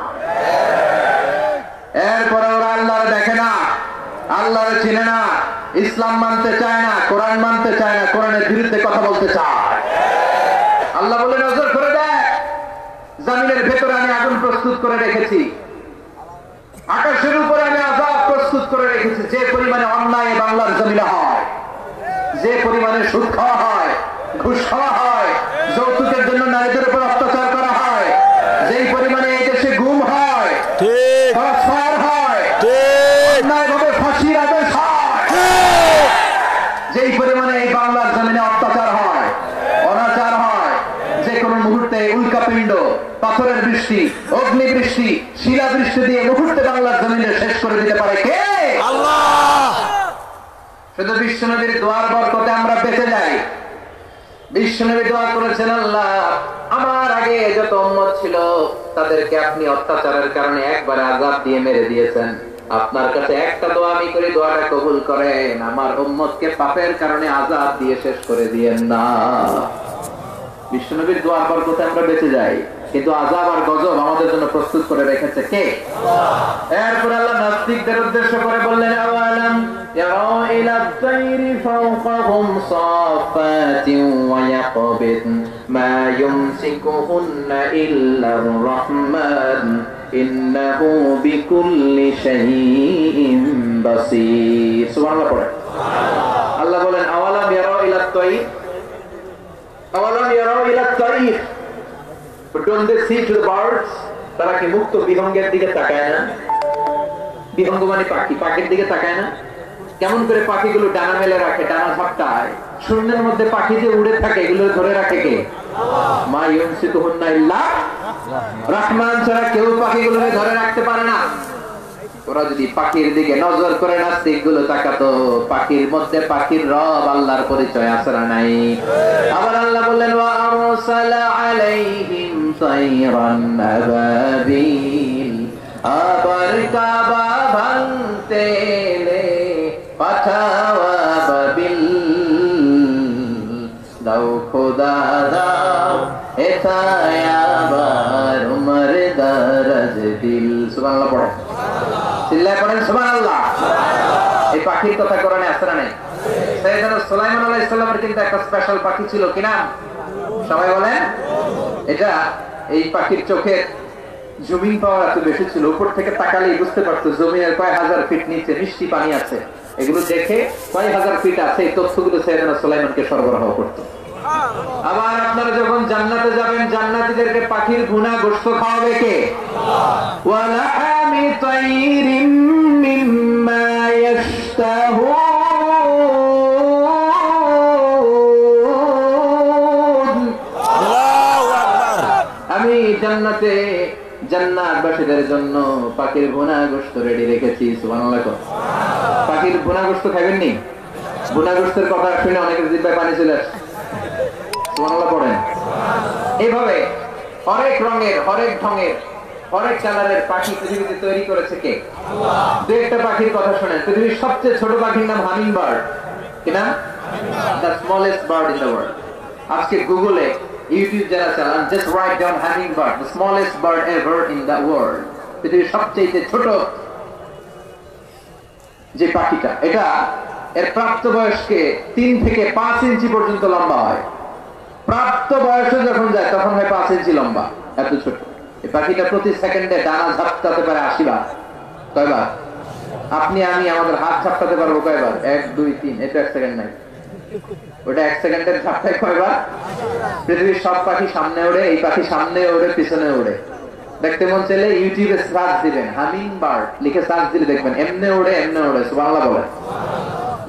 এরপরে ওরা আল্লাহরে দেখে না, আল্লাহরে চিনে না, ইসলাম মানতে চায় না, কোরআন মানতে চায় না, কোরআনের বিরুদ্ধে কথা বলতে চায়। আল্লাহ বলে নজর করে দেয়, জমিনের ভেতরে আমি আগুন প্রস্তুত করে রেখেছি, আকাশের উপরে আমি আযাব প্রস্তুত করে রেখেছি। যে পরিমাণে অন্যায় বাংলার জমিনে হয়, যে পরিমাণে সুদ খাওয়া হয়, ঘুষ খাওয়া হয়, যৌতুকের জন্য নারীদের উপর অত্যাচার করা হয়, যেই পরিমাণে এই দেশে গুম হয়, ফাঁসির আদেশ হয়, যেই পরিমাণে এই বাংলার জমিনে অত্যাচার হয়, অনাচার হয়, যে কোনো মুহূর্তে উল্কাপিণ্ড, পাথরের বৃষ্টি, অগ্নি বৃষ্টি, শিলা বৃষ্টি দিয়ে মুহূর্তে বাংলার জমিনে শেষ করে দিতে পারে কে? আল্লাহ। শুধু বিশ্বনবীর দোয়ার বরকতে আমরা বেঁচে যাই। বিশ্বনবী দোয়া করেছেন, আল্লাহ আমার আগে যত উম্মত ছিল তাদেরকে আপনি অত্যাচারের কারণে একবারে আযাব দিয়ে মেরে দিয়েছেন। আপনার কাছে একটা দোয়া আমি করি, দোয়াটা কবুল করেন, আমার উম্মতকে পাপের কারণে আযাব দিয়ে শেষ করে দিয়েন না। বিশ্বনবীর দোয়ার বরকতে আমরা বেঁচে যাই, কিন্তু আযাব আর গজব আমাদের জন্য প্রস্তুত করে রেখেছে কে? এরপর আল্লাহ নাস্তিকদের উদ্দেশ্য করে বললেন, আওয়ালাম ইয়ারাউ ইলা তাইরি ফাওকাহুম সাফাতিন ওয়া ইয়াকবিদ মা ইউমসিকুহুন্না ইল্লার রাহমান ইন্নাহু বিকুল্লি শাইইন বাসীর। সুবহানাল্লাহ পড়ে। আল্লাহ বলেন, আওয়ালাম ইয়ারাউ ইলা তাইর, আওয়ালাম ইয়ারাউ ইলা তাইর, but don't they see to the birds? তারা কি মুক্ত বিহঙ্গের দিকে তাকায় না? বিহঙ্গ মানে পাখি, পাখির দিকে তাকায় না? কেমন করে পাখিগুলো ডানা মেলে রাখে, ডানা ঝাপটায়, শূন্যের মধ্যে পাখি যে উড়ে থাকে, এগুলো ধরে রাখে কে? মা ইউমসিকুহুন্না ইল্লা রাহমান ছাড়া কেউ পাখিগুলোকে ধরে রাখতে পারে না। ওরা যদি পাখির দিকে নজর করে নাস্তিক গুলো তাকাতো, পাখির মধ্যে পাখির রব আল্লাহর পরিচয় আছে না নাই? আবার আল্লাহ বললেন, ওয়া আরসালা আলাইহিম তাইরান আবাবিল, আবার কাবা ভাঙতে এলে পাঠাও আবাবিল, দাও খোদা দাও এথায় আবার উমর দারাজ দিল। সুবহানাল্লাহ পড়ো, চিল্লায় পড়েন সুবহানাল্লাহ। এই পাখির কথা কোরআনে আছে না নাই? সাইয়েদনা সুলাইমান আলাইহিস সালামের কিন্তু একটা স্পেশাল পাখি ছিল, কি নাম? সবাই বলেন। এটা এই পাখির চোখের জমিন পাওয়ার এত বেশি ছিল, উপর থেকে তাকালেই বুঝতে পারতো জমিনের কয় হাজার ফিট নিচে মিষ্টি পানি আছে। এগুলো দেখে কয় হাজার ফিট আছে এই তথ্যগুলো সাইয়েদনা সুলাইমানকে সরবরাহ করতো। আবার আপনারা যখন জান্নাতে যাবেন, জান্নাতীদেরকে পাখির ভুনা গোশত খাওয়াবে কে? ওয়া লাহামি তাইরিম মিম্মা ইয়াশতাহুন। আল্লাহু আকবার। আমি জান্নাতে জান্নাতবাসীদের জন্য পাখির ভুনা গোশত রেডি রেখেছি। সুবহানাল্লাহ। পাখির ভুনা গোশত খাবেন নি? ভুনা গোশতের কথা শুনে অনেকের জিহ্বায় পানি চলে আসে। সুবহানাল্লাহ পড়েন। এইভাবে হরেক রঙের, হরেক ঢঙের, হরেক কালারের পাখি পৃথিবীতে তৈরি করেছে কে? আল্লাহ। দু একটা পাখির কথা শুনেন। পৃথিবীর সবচেয়ে ছোট পাখির নাম হামিং বার্ড। কি নাম? The smallest bird in the world. আজকে গুগলে, ইউটিউব যারা চালান, just write down humming bird, the smallest bird ever in the world. পৃথিবীর সবচেয়ে ছোট যে পাখিটা, এটা এর প্রাপ্ত বয়সকে 3 থেকে 5 ইঞ্চি পর্যন্ত লম্বা হয়। প্রাপ্ত বয়সে যখন যায় তখন হয় 5 ইঞ্চি লম্বা, এত ছোট। এই পাখিটা প্রতি সেকেন্ডে ডানা ঝাপটাতে পারে 80 বার। কয়বার? আপনি আমি আমাদের হাত ঝাপটাতে পারবো কয়বার? 1 2 3। এটা 1 সেকেন্ড নাই, ওটা 1 সেকেন্ডের ঝাপটায় কয়বার? পৃথিবীর সব পাখি সামনে ওড়ে, এই পাখি সামনে ওড়ে, পিছনে ওড়ে। দেখতে মন চাইলে ইউটিউবে সার্চ দিবেন হামিং বার্ড লিখে সার্চ দিলে দেখবেন এমনে ওড়ে সুবহানাল্লাহ বলেন।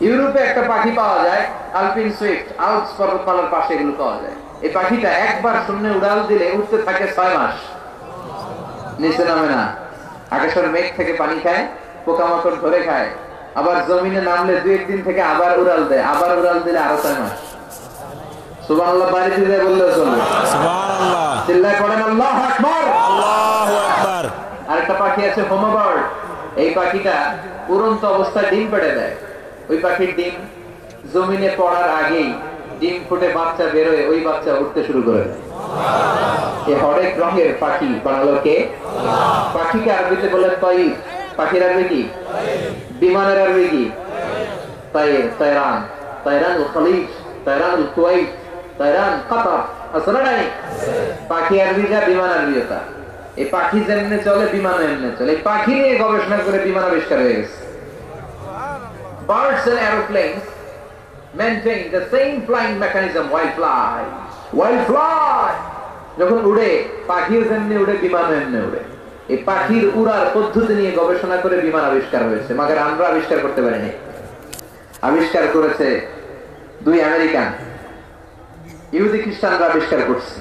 ইউরোপে একটা পাখি পাওয়া যায় আলপিন সুইফট, আল্পস পর্বতমালার পাশে এগুলো পাওয়া যায়। এই পাখিটা একবার শূন্যে উড়াল দিলে উঠতে থাকে 6 মাস, নিচে নামে না। আকাশের মেঘ থেকে পানি খায়, পোকামাকড় ধরে খায়, আবার জমিনে নামলে 2-1 দিন থেকে আবার উড়াল দেয়, আবার উড়াল দিলে আরো 6 মাস। সুবহানাল্লাহ বাড়িতে দিয়ে বললেও চলবে। সুবহানাল্লাহ, চিল্লায় পড়েন আল্লাহু আকবার। আল্লাহু আকবার। আরেকটা পাখি আছে হোমবার্ড। এই পাখিটা উড়ন্ত অবস্থায় ডিম পেড়ে দেয়। ওই পাখির ডিম জমিনে পড়ার আগেই ডিম ফুটে বাচ্চা বেরোয়, ওই বাচ্চা উঠতে শুরু করে দেয়। এই হরেক রঙের পাখি বানালো কে? পাখিকে আরবিতে বলে তয়ির। পাখির আরবি কি? বিমানের আরবি কি? তয়ির, তয়রান, তয়রানুল খলিজ, তয়রানুল কুওয়াইত, তয়রান কাতার। আসলে নাই পাখি আরবিটা, বিমান আরবিটা। এই পাখি যেমনে চলে বিমান এমনি চলে। এই পাখি নিয়ে গবেষণা করে বিমান আবিষ্কার হয়ে গেছে। Birds and aeroplanes maintain the same flying mechanism while fly. যখন উড়ে পাখিও যেমনি উড়ে বিমানও এমনি উড়ে। এই পাখির উড়ার পদ্ধতি নিয়ে গবেষণা করে বিমান আবিষ্কার হয়েছে, মাগার আমরা আবিষ্কার করতে পারিনি। আবিষ্কার করেছে 2 আমেরিকান, ইহুদি খ্রিস্টানরা আবিষ্কার করছে।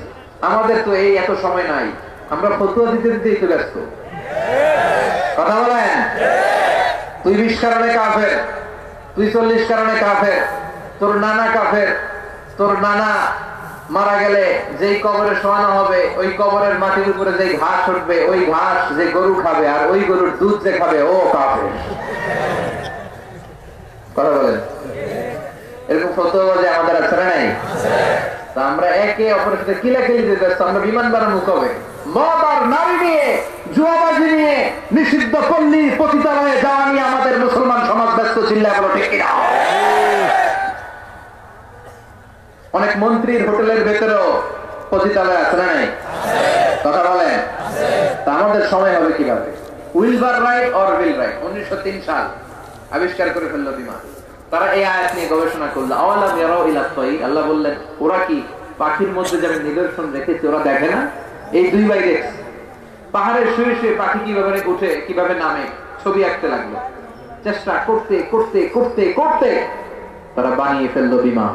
আমাদের তো এই এত সময় নাই, আমরা ফতোয়া দিতে দিতেই তো ব্যস্ত। কথা বলেন, তুই 20 কারণে কাফের, তুই 40 কারণে কাফের, তোর নানা কাফের, তোর নানা মারা গেলে যেই কবরে শোয়ানো হবে ওই কবরের মাটির উপরে যেই ঘাস উঠবে ওই ঘাস যে গরু খাবে আর ওই গরুর দুধ যে খাবে ও কাফের। কথা বলেন, এরকম ফতোয়াবাজি আমাদের আছে না নাই? তা আমরা একে অপরের সাথে কিলাকিলি দিতে ব্যস্ত। আমরা বিমান বানানো কবে? মদ আর নারী নিয়ে, জুয়াবাজি নিয়ে, নিষিদ্ধ পল্লী পতিতালয়ে যাওয়া নিয়ে আমাদের মুসলমান সমাজ ব্যস্ত। চিল্লা বলো ঠিক কিনা? অনেক মন্ত্রীর হোটেলের ভেতরেও পতিতালয় আছে না নাই? কথা বলেন, তা আমাদের সময় হবে কিভাবে? Wilbur Wright or will write 1903 সাল আবিষ্কার করে ফেললো বিমান। তারা এই আয়াত নিয়ে গবেষণা করলো। আওয়ালাম ইয়ারাউ ইলা তাইর, আল্লাহ বললেন ওরা কি পাখির মধ্যে যে নিদর্শন রেখেছে ওরা দেখে না? এই 2 ভাই দেখছে পাহাড়ে শুয়ে শুয়ে পাখি কিভাবে উঠে কিভাবে নামে, ছবি আঁকতে লাগলো। চেষ্টা করতে করতে করতে করতে তারা বানিয়ে ফেললো বিমান।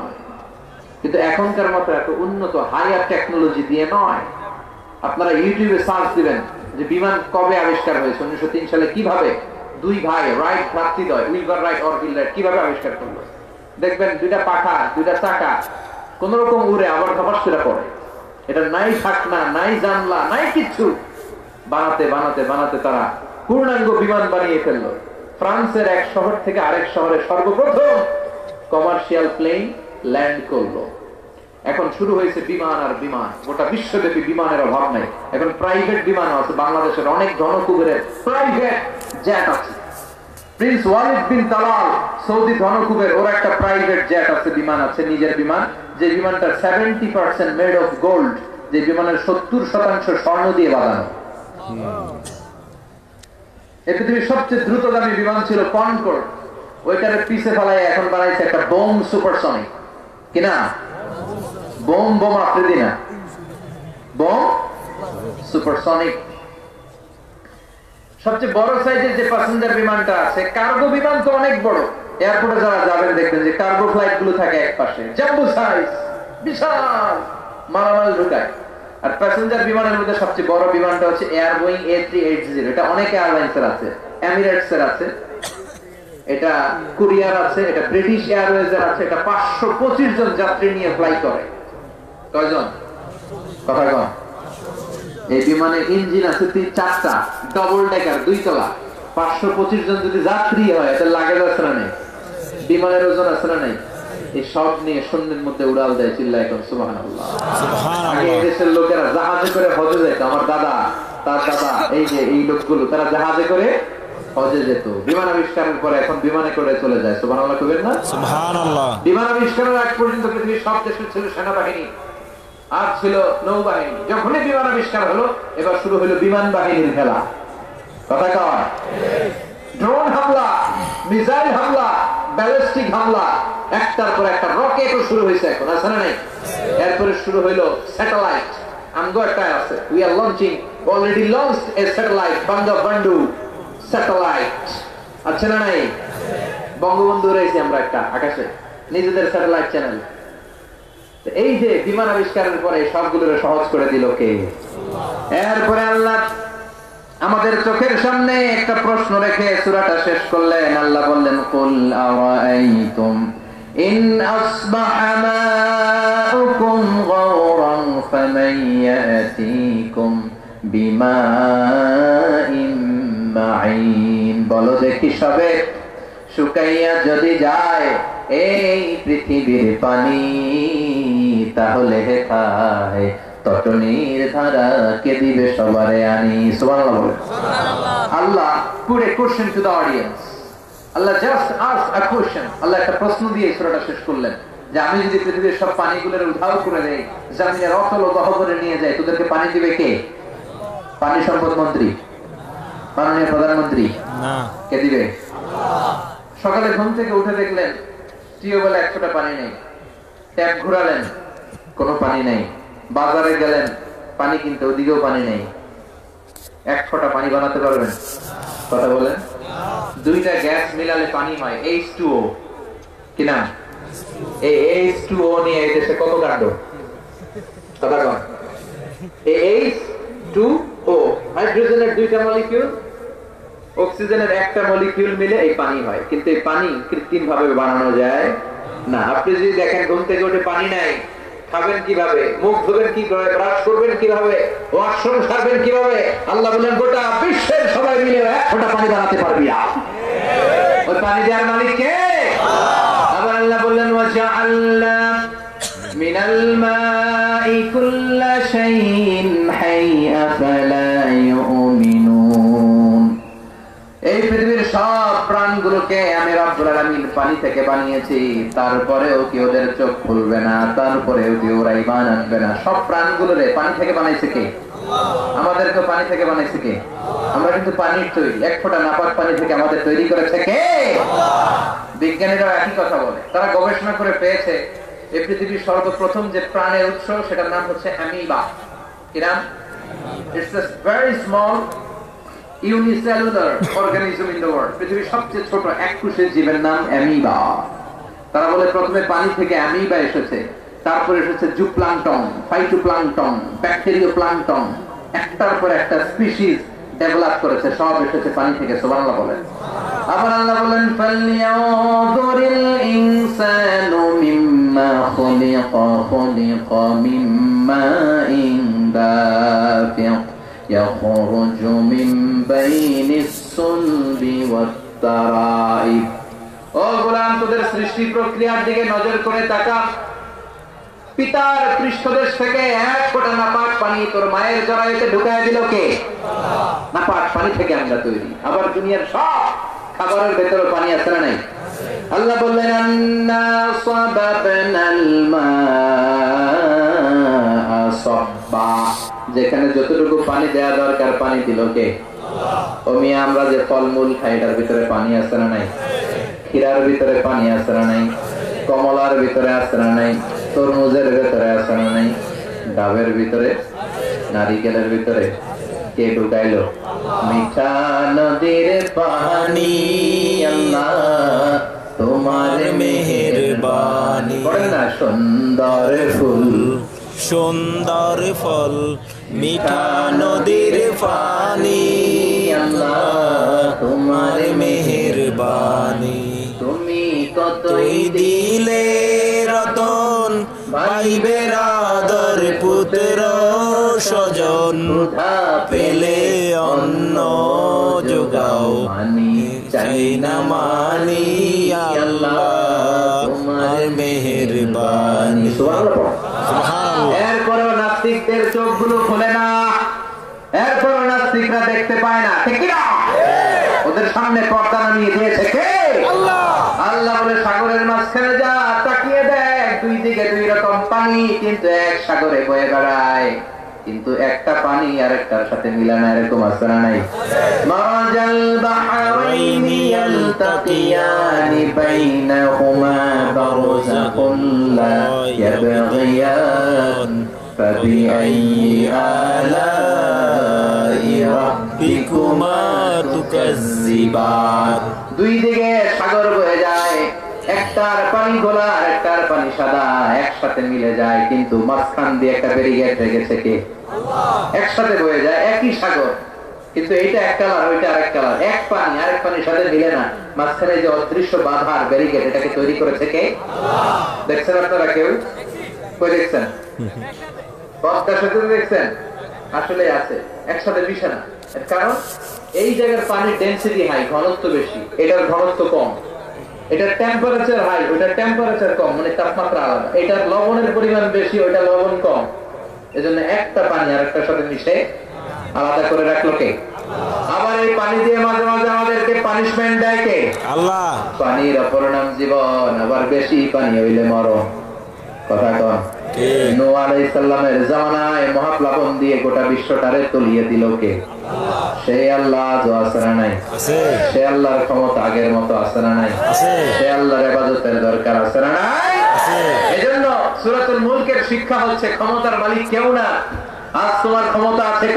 কিন্তু এখনকার মতো এত উন্নত হাইয়ার টেকনোলজি দিয়ে নয়। আপনারা ইউটিউবে সার্চ দিবেন যে বিমান কবে আবিষ্কার হয়েছে, 1903 সালে কিভাবে 2 ভাই রাইট ভ্রাতৃদ্বয় Wilbur Wright Orville Wright কিভাবে আবিষ্কার করলো। দেখবেন 2টা পাখা 2টা চাকা কোন রকম উড়ে আবার ধপাস করে পড়ে। এটা নাই ঢাকনা, নাই জানলা, নাই কিচ্ছু। বানাতে বানাতে বানাতে তারা পূর্ণাঙ্গ বিমান বানিয়ে ফেললো। ফ্রান্সের এক শহর থেকে আরেক শহরে সর্বপ্রথম কমার্শিয়াল প্লেন ল্যান্ড করলো। এখন শুরু হয়েছে বিমান আর বিমান। গোটা বিশ্বব্যাপী বিমানের অভাব নাই। এখন প্রাইভেট বিমান আছে। বাংলাদেশের অনেক ধনকুবেরের প্রাইভেট জেট আছে। Prince Walid bin Talal Saudi ধনকুবের, ওর একটা প্রাইভেট জেট আছে, বিমান আছে, নিজের বিমান। যে বিমানটা 70% মেড অফ গোল্ড, যে বিমানের 70% স্বর্ণ দিয়ে বানানো। এই পৃথিবীর সবচেয়ে দ্রুতগামী বিমান ছিল কনকর্ড। ওইটারে পিছে ফেলায় এখন বানাইছে একটা বোম সুপারসনিক। কিনা বোম আফ্রিদি না, বোম সুপারসনিক। সবচেয়ে বড় সাইজের যে প্যাসেঞ্জার বিমানটা আছে, কার্গো বিমান তো অনেক বড়। এয়ারপোর্টে যারা যাবেন দেখবেন যে কার্গো ফ্লাইট গুলো থাকে এক পাশে, জাম্বো সাইজ, বিশাল মালামাল ঢুকায়। আর প্যাসেঞ্জার বিমানের মধ্যে সবচেয়ে বড় বিমানটা হচ্ছে এয়ার বোয়িং A380। এটা অনেক এয়ারলাইন্সের আছে, এমিরেটস এর আছে, এটা কোরিয়ার আছে, এটা ব্রিটিশ এয়ারওয়েজ এর আছে। এটা 525 জন যাত্রী নিয়ে ফ্লাই করে। কয়জন? কথা কন। এই বিমানের ইঞ্জিন আছে 4টা, ডবল ডেকার, 2 তলা। 525 জন যদি যাত্রী হয় এতে লাগেজ আছে না নেই? বিমানের ওজন আছে না নেই? এই সব নিয়ে শূন্যের মধ্যে উড়াল দেয়। চিল্লায় এখন সুবহানাল্লাহ। আগে দেশের লোকেরা জাহাজে করে হজে যেত। আমার দাদা, তার দাদা, এই যে এই লোকগুলো তারা জাহাজে করে হজে যেত। বিমান আবিষ্কারের পরে এখন বিমানে করে চলে যায়। সুবহানাল্লাহ কইবেন না? সুবহানাল্লাহ। বিমান আবিষ্কারের আগ পর্যন্ত পৃথিবীর সব দেশে ছিল সেনাবাহিনী আর ছিল নৌবাহিনী। যখনই বিমান আবিষ্কার হলো এবার শুরু হলো বিমান বাহিনীর খেলা। কথা কয়? ড্রোন হামলা, মিসাইল হামলা, ব্যালিস্টিক হামলা, একটার পর একটা রকেটও শুরু হয়েছে এখন, আছে না নাই? এরপরে শুরু হইলো স্যাটেলাইট। আমগো একটা আছে, we are launching already launched a satellite, Bangabandhu satellite. আচ্ছা না নাই? বঙ্গবন্ধু রয়েছে আমরা একটা আকাশে নিজেদের স্যাটেলাইট চ্যানেল। এই যে বিমান আবিষ্কারের পরে সবগুলোর সহজ করে দিল কে? এরপরে আল্লাহ আমাদের চোখের সামনে একটা প্রশ্ন রেখে সূরাটা শেষ করলেন। আল্লাহ বললেন, কুল আরাআইতুম ইন আসবাহা মাউকুম গাওরান ফামান ইয়াতিকুম বিমাইন মাইন। বলো দেখি সবে শুকাইয়া যদি যায় এই পৃথিবীর পানি, তাহলে হেথায় তটনির ধারা কে দিবে সবারে আনি। সুবহানাল্লাহ বলে। আল্লাহ put a question to the audience. Allah just asked a question. আল্লাহ একটা প্রশ্ন দিয়ে সূরাটা শেষ করলেন যে আমি যদি পৃথিবীর সব পানিগুলোর উধাও করে দেই, জমিনের অতল গহ্বরে নিয়ে যাই, তোদেরকে পানি দিবে কে? পানি সম্পদ মন্ত্রী, মাননীয় প্রধানমন্ত্রী না, কে দিবে? সকালে ঘুম থেকে উঠে দেখলেন টিউবওয়েলে 1 ফোঁটা পানি নেই, ট্যাপ ঘোরালেন কোনো পানি নেই, বাজারে গেলেন পানি কিনতে ওদিকেও পানি নেই, 1 ফোঁটা পানি বানাতে পারবেন? কথা বলেন। দুইটা গ্যাস মিলালে পানি হয় H2O, কি না? এই H2O নিয়ে এই দেশে কত কাণ্ড, কথা বল। এই H2O হাইড্রোজেনের 2টা মলিকিউল, অক্সিজেনের 1টা মলিকিউল মিলে এই পানি হয়। কিন্তু এই পানি কৃত্রিম ভাবে বানানো যায় না। আপনি যদি দেখেন ঘুম থেকে উঠে পানি নাই, খাবেন কিভাবে? মুখ ধোবেন কিভাবে? ব্রাশ করবেন কিভাবে? ওয়াশরুম সারবেন কিভাবে? আল্লাহ বলেন গোটা বিশ্বের সবাই মিলে 1 ফোঁটা পানি বানাতে পারবি না। ওই পানি দেওয়ার মালিক কে? আবার আল্লাহ বললেন ওয়াজআলনা মিনাল মাই কুল্লা শাইইন হাইয়্যা ফালা ইউমিনুন। এই পৃথিবীর সব প্রাণগুলোকে আমি রব্বুল আলামিন পানি থেকে বানিয়েছি, তারপরেও কি ওদের চোখ খুলবে না? তারপরেও কি ওরা ঈমান আনবে না? সব প্রাণগুলোরে পানি থেকে বানাইছে কে? আমাদেরকে পানি থেকে বানাইছে কে? আমরা কিন্তু পানির তৈরি, 1 ফোঁটা নাপাক পানি থেকে আমাদের তৈরি করেছে কে? বিজ্ঞানীরা একই কথা বলে। তারা গবেষণা করে পেয়েছে এই পৃথিবীর সর্বপ্রথম যে প্রাণের উৎস সেটার নাম হচ্ছে অ্যামিবা। কি নাম? It's a very small unicellular organism in the world. পৃথিবীর সবচেয়ে ছোট এককোষী জীবের নাম অ্যামিবা। তারা বলে প্রথমে পানি থেকে অ্যামিবা এসেছে, তারপরে এসেছে জুপ্লাঙ্কটন, ফাইটোপ্লাঙ্কটন, ব্যাকটেরিওপ্লাঙ্কটন, একটার পর একটা স্পিসিস ডেভেলপ করেছে, সব এসেছে পানি থেকে। সুবহানাল্লাহ বলেন। আবার আল্লাহ বলেন ফালইয়ানজুরিল ইনসানু মিম্মা খুলিকা খুলিকা মিম্মাইন দাফিক يخرج من بين الصلب والترائب। ও গোলাম, তোদের সৃষ্টি প্রক্রিয়ার দিকে নজর করে তাকা। পিতার পৃষ্ঠদেশ থেকে 1 ফোঁটা নাপাক পানি তোর মায়ের জরায়ুতে ঢুকায় দিল কে? নাপাক পানি থেকে আমরা তৈরি। আবার দুনিয়ার সব খাবারের ভেতরে পানি আছে না নাই? আল্লাহ বললেন আন্না সাবাবনাল মাআ সাব্বা। যেখানে যতটুকু পানি দেওয়া দরকার পানি দিল কে? ও মিয়া, আমরা যে ফলমূল খাই এটার ভিতরে পানি আছে না নাই? ক্ষীরার ভিতরে পানি আছে না নাই? কমলার ভিতরে আছে না নাই? তরমুজের ভিতরে আছে না নাই? ডাবের ভিতরে, নারিকেলের ভিতরে কে ঢুকাইলো? মিঠা নদীর পানি আল্লাহ তোমার মেহেরবানি। পড়েন না, সুন্দর ফুল সুন্দর ফল মিঠা নদীর পানি আল্লাহ তোমার মেহেরবানি। তুমি কতই দিলে রতন ভাই বেরাদর পুত্র স্বজন, পেলে অন্ন যোগাও চাই না মানি আল্লাহ তোমার মেহেরবানি। এরপরেও নাস্তিকদের চোখগুলো খোলে না, এরপরেও নাস্তিকরা দেখতে পায় না, ঠিক না? ওদের সামনে পর্দা নামিয়ে দিয়েছে কে? আল্লাহ বলে সাগরের মাঝখানে যা তাকিয়ে দেখ, 2 দিকে 2 রকম পানি, কিন্তু এক সাগরে বয়ে বেড়ায়, কিন্তু একটা পানি আরেকটার সাথে মিলে না। এরকম আছে না নাই? মারাজাল বাহরাইনি ইয়ালতাকিয়ানি বাইনাহুমা বারযাকুন লা ইয়াবগিয়ান ফাবিআইয়ি আলা বিকুমা তুকাজ্জিবান। দুই দিকে সাগর বয়ে যায়, একটার পানি গোলা আর একটার পানি সাদা, একসাথে মিলে যায়, কিন্তু মাঝখান দিয়ে একটা ব্যারিকেড রেখেছে কে? একসাথে বয়ে যায় একই সাগর, কিন্তু এইটা এক কালার, ওইটা আরেক কালার, এক পানি আরেক পানির সাথে মিলে না। মাঝখানে যে অদৃশ্য বাধার ব্যারিকেড, এটাকে তৈরি করেছে কে? দেখছেন আপনারা কেউ? কই দেখছেন? পদ্মা সেতু দেখছেন? আসলে আছে, একসাথে মিশে না। এর কারণ এই জায়গার পানির ডেনসিটি হাই, ঘনত্ব বেশি, এটার ঘনত্ব কম। এটার টেম্পারেচার হাই, ওইটার টেম্পারেচার কম, মানে তাপমাত্রা আলাদা। এটার লবণের পরিমাণ বেশি, ওইটা লবণ কম। এজন্য একটা পানি আরেকটার সাথে মিশে আলাদা করে রাখলো কে? আবার এই পানি দিয়ে মাঝে মাঝে আমাদেরকে পানিশমেন্ট দেয় কে? আল্লাহ। পানির অপর নাম জীবন, আবার বেশি পানি হইলে মরণ। কথা কন। নূহ আলাইহিস সালামের জামানায় মহাপ্লাবন দিয়ে গোটা বিশ্বটারে তলিয়ে দিল কে? সেই আল্লাহ আজও আছে না নাই? সে আল্লাহর ক্ষমতা আগের মতো আছে না নাই? সে আল্লাহর ইবাদতের দরকার আছে না নাই? এজন্য সূরাতুল মুলকের শিক্ষা হচ্ছে ক্ষমতার মালিক কেউ না। আজ তোমার ক্ষমতা আছে।